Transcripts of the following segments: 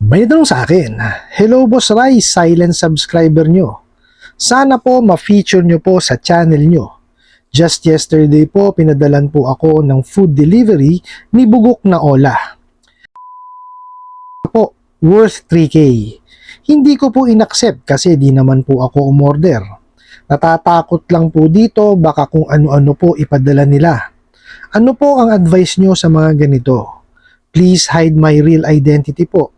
May tanong sa akin, hello Boss Rai, silent subscriber nyo. Sana po ma-feature nyo po sa channel nyo. Just yesterday po, pinadalan po ako ng food delivery ni Bugok na Ola. Po, worth 3K. Hindi ko po inaccept kasi di naman po ako umorder. Natatakot lang po dito, baka kung ano-ano po ipadala nila. Ano po ang advice nyo sa mga ganito? Please hide my real identity po.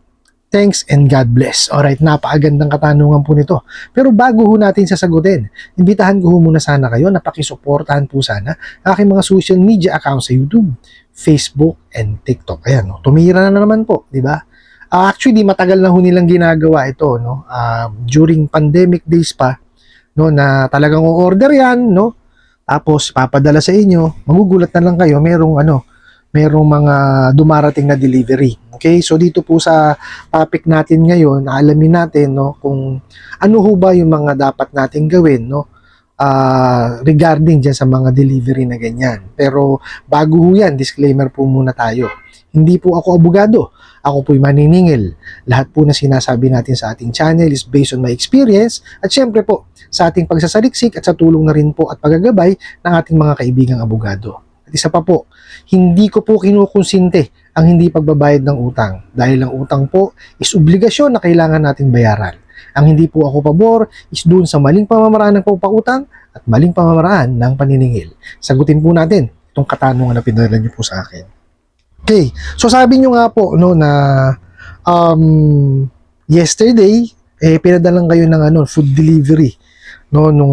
Thanks and God bless. Alright, napakagandang katanungan po nito. Pero bago ho natin sasagutin, imbitahan ko ho muna sana kayo na pakisuportahan po sana aking mga social media accounts sa YouTube, Facebook, and TikTok. Ayan, no? Tumira na naman po, di ba? Actually, matagal na ho nilang ginagawa ito, no? During pandemic days pa, no, na talagang o-order yan, no? Tapos papadala sa inyo, magugulat na lang kayo, merong mga dumarating na delivery. Okay? So dito po sa topic natin ngayon, alamin natin no kung ano ho ba yung mga dapat nating gawin no regarding diyan sa mga delivery na ganyan. Pero bago ho yan, disclaimer po muna tayo. Hindi po ako abogado. Ako po'y maniningil. Lahat po na sinasabi natin sa ating channel is based on my experience at syempre po sa ating pagsasaliksik at sa tulong na rin po at paggagabay ng ating mga kaibigang abogado. At isa pa po, hindi ko po kinukonsinte ang hindi pagbabayad ng utang dahil ang utang po is obligasyon na kailangan natin bayaran. Ang hindi po ako pabor is doon sa maling pamamaraan ng pagpapautang at maling pamamaraan ng paniningil. Sagutin po natin itong katanungan na pinadala niyo po sa akin. Okay, so sabi niyo nga po no na yesterday pinadalan kayo ng food delivery no nung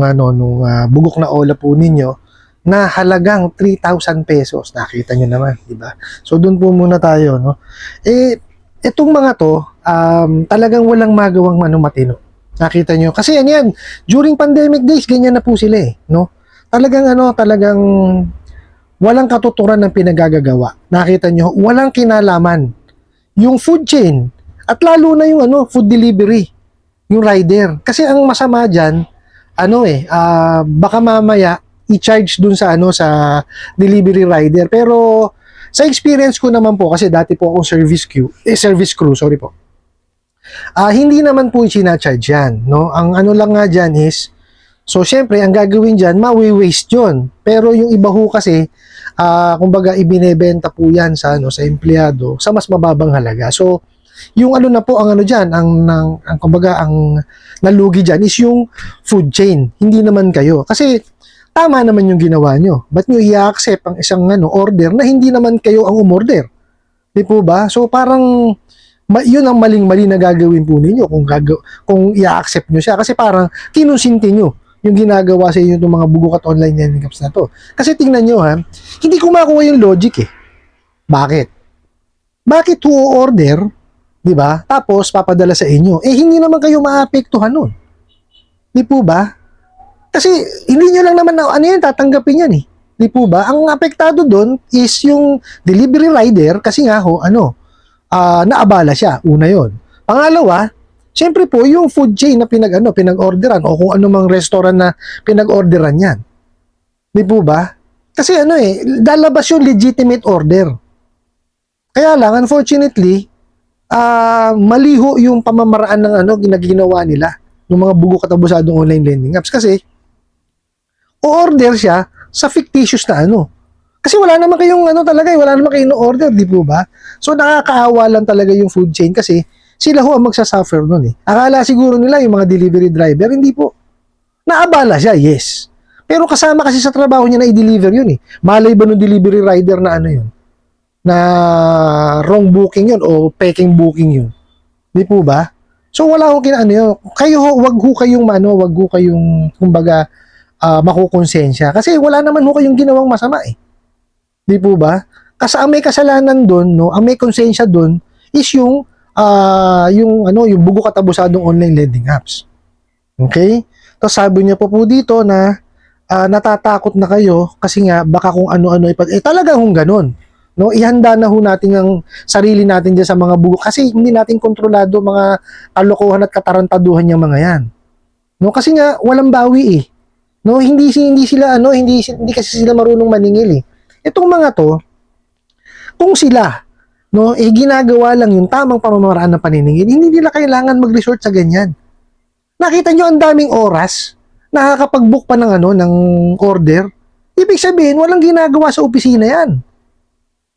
Bugok na Ola po ninyo na halagang 3,000 pesos. Nakita nyo naman, di ba? So, doon po muna tayo, no? Itong mga to, talagang walang magawang matino. Nakita nyo? Kasi yan, during pandemic days, ganyan na po sila no? Talagang walang katuturan ng pinagagagawa. Nakita nyo? Walang kinalaman. Yung food chain, at lalo na yung food delivery, yung rider. Kasi ang masama dyan, baka mamaya, i-charge dun sa delivery rider. Pero sa experience ko naman po kasi dati po akong service crew, sorry po. Hindi naman po i-charge yan, no? Ang lang nga diyan is so syempre ang gagawin diyan, mawi-waste 'yon. Pero yung iba ho kasi kumbaga ibinebenta po yan sa sa empleyado sa mas mababang halaga. So yung na po ang diyan, ang kumbaga ang nalugi diyan is yung food chain, hindi naman kayo. Kasi tama naman yung ginawa nyo. Ba't nyo i-accept ang isang order na hindi naman kayo ang umorder? Di po ba? So parang yun ang maling-mali na gagawin po ninyo kung i-accept nyo siya. Kasi parang kinusinti nyo yung ginagawa sa inyo itong mga bugok at online learning apps na to. Kasi tingnan nyo hindi ko makuha yung logic Bakit? Bakit order, di ba? Tapos papadala sa inyo. Hindi naman kayo maapektuhan nun. Di po ba? Kasi hindi nyo lang naman tatanggapin yan Di po ba? Ang apektado doon is yung delivery rider kasi nga naabala siya. Una yon. Pangalawa, syempre po yung food chain na pinag-orderan o kung ano mang restaurant na pinag-orderan yan. Di po ba? Kasi lalabas yung legitimate order. Kaya lang, unfortunately, maliho yung pamamaraan ng ginagawa nila ng mga bugok at abusadong online lending apps kasi o-order siya sa fictitious na Kasi wala naman kayong wala naman kayong order, di po ba? So nakakaawa lang talaga yung food chain kasi sila ang magsasuffer nun Akala siguro nila yung mga delivery driver, hindi po. Naabala siya, yes. Pero kasama kasi sa trabaho niya na i-deliver yun Malay ba nung delivery rider na yun? Na wrong booking yun o peking booking yun? Di po ba? So wala akong yun. Kayo wag ho kayong kumbaga makukonsensya. Kasi wala naman kayong ginawang masama Di po ba? Kasi ang may kasalanan doon, ang may konsensya doon is yung bugok at abusadong online lending apps. Okay? Tapos sabi niya po dito na natatakot na kayo kasi nga baka kung ano-ano talagang ganun. No, ihanda na ho natin ang sarili natin diyan sa mga bugok kasi hindi natin kontrolado mga kalokohan at katarantaduhan yung mga yan. No, kasi nga walang bawi No, hindi sila hindi kasi sila marunong maningil Itong mga to, kung sila no, ginagawa lang yung tamang pamamaraan ng paniningil. Hindi nila kailangan mag-resort sa ganyan. Nakita nyo ang daming oras, nakakapag-book pa ng ng order. Ibig sabihin, walang ginagawa sa opisina yan.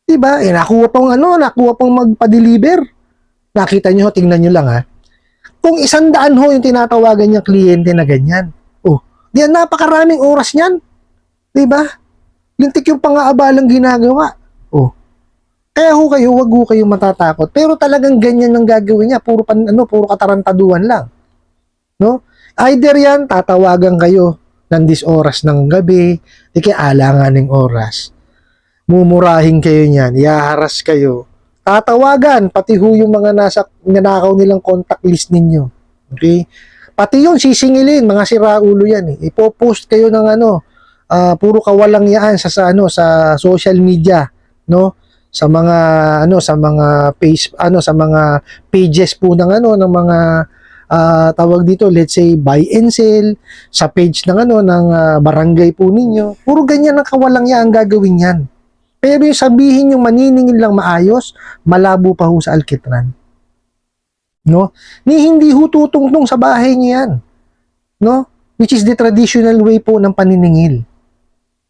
Diba? Nakuha pang magpa-deliver. Nakita nyo, tingnan nyo lang ha. Kung 100 yung tinatawagan niyang kliyente na ganyan. Oh, diyan napakaraming oras niyan. Diba? Lintik yung pang-aabalang ginagawa. Oh. Kaya wag ho kayong matatakot. Pero talagang ganyan ang gagawin niya. Puro katarantaduhan lang. No? Either yan, tatawagan kayo ng oras ng gabi, di kaya alanganing oras. Mumurahin kayo niyan, iaharas kayo. Tatawagan, pati ho yung mga nanakaw nilang contact list ninyo. Okay? Pati yun, sisingilin, mga siraulo yan. Ipopost kayo ng puro kawalang yaan sa social media, no? Sa mga pages po ng mga tawag dito, let's say buy and sell sa page ng barangay po ninyo. Puro ganyan ang kawalang yan ang gagawin yan. Pero yung sabihin yung maniningil lang maayos, malabo pa ho sa alkitran. No? Hindi ho tutungtong sa bahay niyo yan. No? Which is the traditional way po ng paniningil.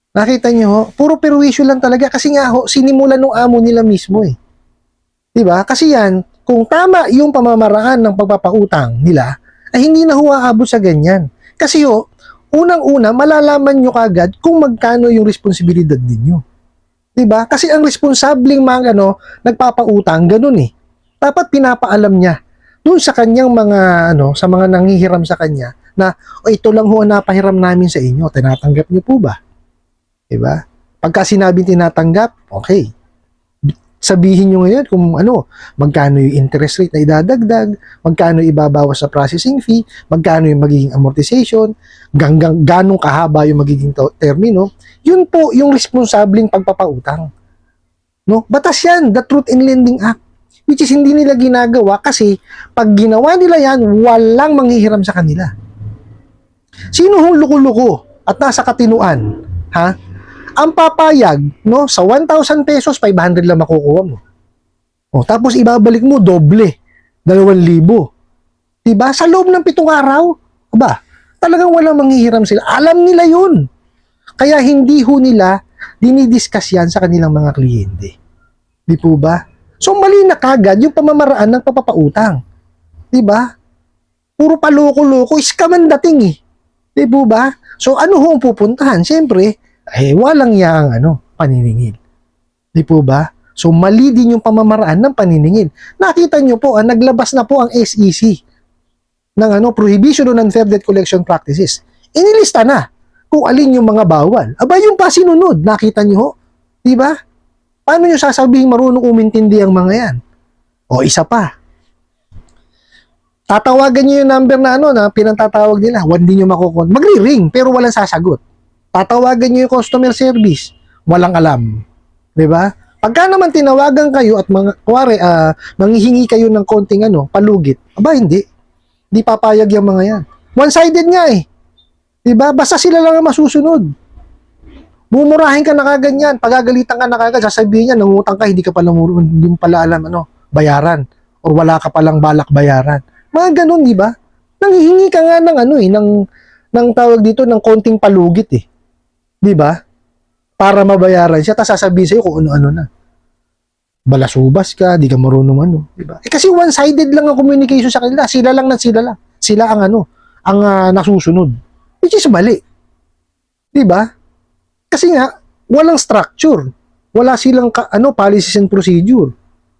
Nakita niyo ho, puro perwisyo lang talaga kasi nga ho, sinimulan ng amo nila mismo eh. 'Di ba? Kasi yan, kung tama yung pamamaraan ng pagpapautang nila, ay hindi na ho aabot sa ganyan. Kasi ho, unang-una, malalaman nyo kagad kung magkano yung responsibilidad ninyo. 'Di ba? Kasi ang responsableng nagpapautang, ganun eh. Dapat pinapaalam niya doon sa kanyang sa mga nanghihiram sa kanya na, ito lang ho ang napahiram namin sa inyo, tinatanggap niyo po ba? 'Di ba? Pagka sinabing tinatanggap, okay. Sabihin nyo ngayon kung magkano yung interest rate na idadagdag, magkano ibabawas sa processing fee, magkano yung magiging amortization, ganong kahaba yung magiging termino. Yun po yung responsableng pagpapautang. No? Batas yan, the Truth in Lending Act, which is hindi nila ginagawa kasi pag ginawa nila yan, walang manghihiram sa kanila. Sino hong luko-luko at nasa katinuan? Ha? Ang papayag, no, sa 1,000 pesos, 500 lang makukuha mo. O, tapos ibabalik mo, doble, 2,000. Diba? Sa loob ng 7 araw, talagang walang manghihiram sila. Alam nila yun. Kaya hindi ho nila dinidiscuss yan sa kanilang mga kliyente. Di po ba? So, mali na kagad yung pamamaraan ng papapautang. Diba? Puro paloko-loko, scam ang dating eh. Di po ba? So, ano ho ang pupuntahan? Siyempre, walang yang paniningil. Di po ba? So, mali din yung pamamaraan ng paniningil. Nakita nyo po, naglabas na po ang SEC ng Prohibition on Unfair Debt Collection Practices. Inilista na kung alin yung mga bawal. Yung pa sinunod, nakita nyo ho? Di ba? Paano nyo sasabihin marunong umintindi ang mga yan? O, isa pa. Tatawagan nyo yung number na pinantatawag nila. Hindi nyo makukuha. Magri-ring, pero walang sasagot. Tatawagan nyo yung customer service, walang alam. 'Di ba? Pagka naman tinawagan kayo at manghihingi kayo ng konting palugit, hindi. Hindi papayag yung mga yan. One-sided nga eh. 'Di ba? Basta sila lang ang masusunod. Mumurahin ka na kagad yan, pagagalitan ka na kagad, sasabihin niya, nangutang ka, hindi mo pala alam bayaran, or wala ka palang balak bayaran. Mga ganun, 'di ba? Nanghihingi ka nga ng tawag dito ng konting palugit eh. Di ba? Para mabayaran siya, tapos sasabihin sa'yo kung ano-ano na. Balasubas ka, di ka marunong di ba? Kasi one-sided lang ang communication sa kanila. Sila lang. Sila ang nasusunod. Which is mali. Di ba? Kasi nga, walang structure. Wala silang policies and procedure.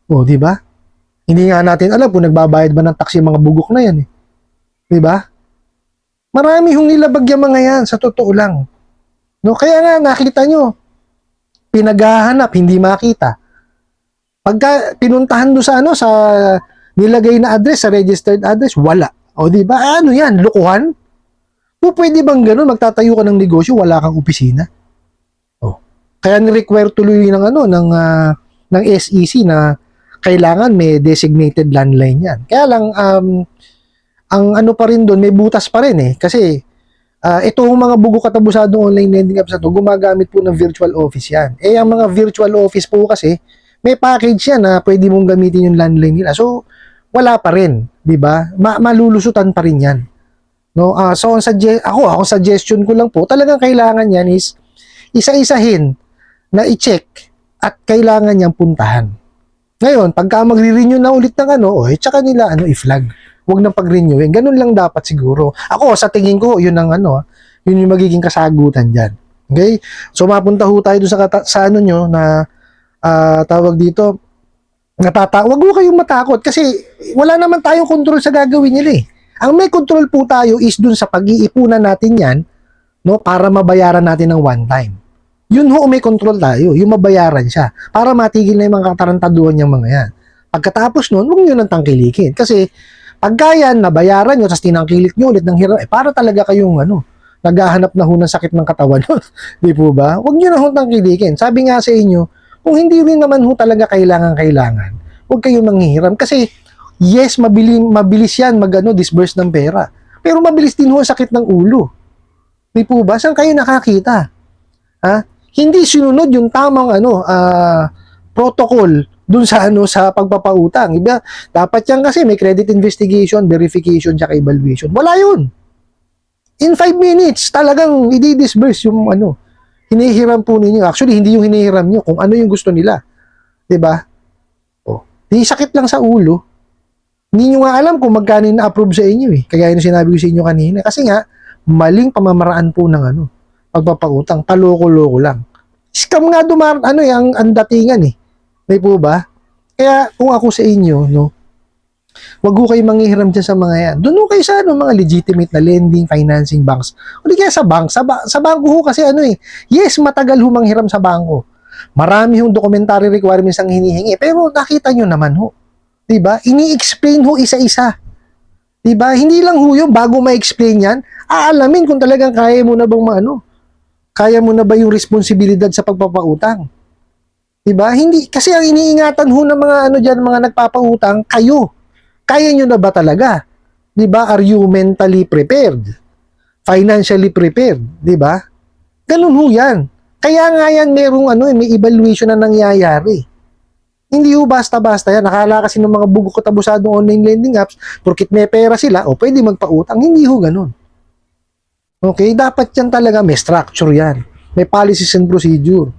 O, di ba? Hindi nga natin alam kung nagbabayad ba ng tax yung mga bugok na yan eh. Di ba? Marami hong nilabag yung mga yan, sa totoo lang. No, kaya nga nakita nyo, pinaghahanap, hindi makita. Pagka pinuntahan do sa nilagay na address, sa registered address, wala. O di ba? Yan, lukuhan? Pwede bang gano'n, magtatayo ka ng negosyo, wala kang opisina? O. Kaya ni-require tuloy ng SEC na kailangan may designated landline yan. Kaya lang, ang pa rin doon, may butas pa rin eh. Kasi, itong mga bugok at abusadong online lending apps na to, gumagamit po ng virtual office yan. Ang mga virtual office po kasi, may package yan na pwede mong gamitin yung landline nila. So, wala pa rin, 'di ba? Malulusutan pa rin 'yan. No? So ako suggestion ko lang po, talagang kailangan 'yan is isa-isahin na i-check at kailangan niyang puntahan. Ngayon, pagka magre-renew na ulit ng tsaka nila i-flag. Huwag nang pag-renewing. Ganun lang dapat siguro. Ako sa tingin ko, yun ang yun yung magiging kasagutan diyan. Okay? So mapunta ho tayo doon sa nyo na tawag dito, wag mo kayong matakot kasi wala naman tayong control sa gagawin nila eh. Ang may control po tayo is dun sa pag-iipunan natin yan, no, para mabayaran natin ng one time. Yun ho, may control tayo, yung mabayaran siya, para matigil na yung mga katarantaduhan niyang mga yan. Pagkatapos nun, huwag nyo nang tangkilikin. Kasi, pagka yan, nabayaran nyo, tapos tinangkilik nyo ulit ng hirap, para talaga kayong naghahanap na ho ng sakit ng katawan. Di po ba? Huwag nyo na ho tangkilikin. Sabi nga sa inyo, kung hindi rin naman ho talaga kailangan, huwag kayong manghihiram. Kasi, yes, mabilis yan disburse ng pera. Pero mabilis din ho ang sakit ng ulo. Di po ba? Saan kayo nakakita? Ha? Hindi sinunod yung tamang protocol dun sa pagpapautang. Iba, dapat yan kasi may credit investigation, verification, tsaka evaluation. Wala yun. In 5 minutes, talagang i-disburse yung hinihiram po ninyo. Actually, hindi yung hinihiram nyo, kung ano yung gusto nila. Diba? Di sakit lang sa ulo. Hindi nyo nga alam kung magkano na-approve sa inyo eh. Kagaya na sinabi ko sa inyo kanina. Kasi nga, maling pamamaraan po ng pagpapautang. Paloko-loko lang. Scam nga ang datingan eh. May po ba? Kaya kung ako sa inyo, wag ho kayo manghihiram dyan sa mga yan. Doon ho kayo sa mga legitimate na lending, financing banks. O di kaya sa bank. Sa bangko ho kasi yes, matagal ho manghiram sa bangko. Marami hong documentary requirements ang hinihingi. Pero nakita nyo naman ho. Diba? Ini-explain ho isa-isa. Diba? Hindi lang ho yun, bago ma-explain yan, aalamin kung talagang kaya mo na bang kaya mo na ba yung responsibilidad sa pagpapautang. Diba? Hindi, kasi ang iniingatan ho ng mga dyan, mga nagpapautang, kayo. Kaya nyo na ba talaga? Diba? Are you mentally prepared? Financially prepared? Diba? Ganun ho yan. Kaya nga yan, merong may evaluation na nangyayari. Hindi ho basta-basta yan. Nakala kasi ng mga bugo katabusadong online lending apps, porkit may pera sila, pwede magpautang. Hindi ho ganun. Okay? Dapat yan talaga, may structure yan. May policies and procedure.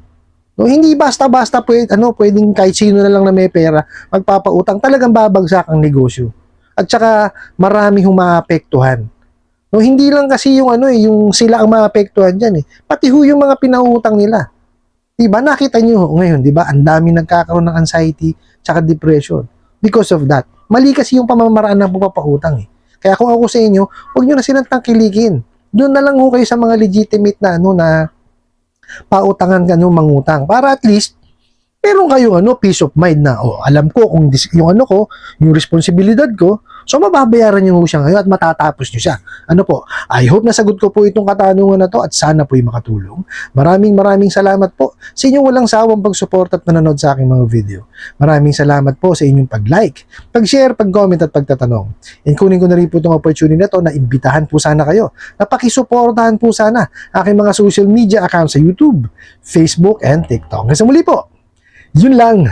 No, hindi basta-basta pwedeng kahit sino na lang na may pera, magpapautang. Talagang babagsak ang negosyo. At saka, marami hong maapektuhan. No, hindi lang kasi yung sila ang maapektuhan dyan eh. Pati ho yung mga pinautang nila. Diba? Nakita nyo ngayon, diba? Ang dami nagkakaroon ng anxiety tsaka depression. Because of that. Mali kasi yung pamamaraan ng pagpapautang eh. Kaya kung ako sa inyo, huwag nyo na silang tangkilikin. Doon na lang ho kayo sa mga legitimate na pautangan mangutang. Para at least, meron kayong peace of mind na, alam ko kung yung yung responsibilidad ko, so mababayaran nyo siya ngayon at matatapos nyo siya. I hope nasagot ko po itong katanungan na to at sana po'y makatulong. Maraming salamat po sa inyong walang sawang pagsupport at nanonood sa aking mga video. Maraming salamat po sa inyong pag-like, pag-share, pag-comment at pagtatanong. And kunin ko na rin po itong opportunity na to na imbitahan po sana kayo na pakisuportahan po sana aking mga social media accounts sa YouTube, Facebook, and TikTok. Hanggang sa muli po, yun lang.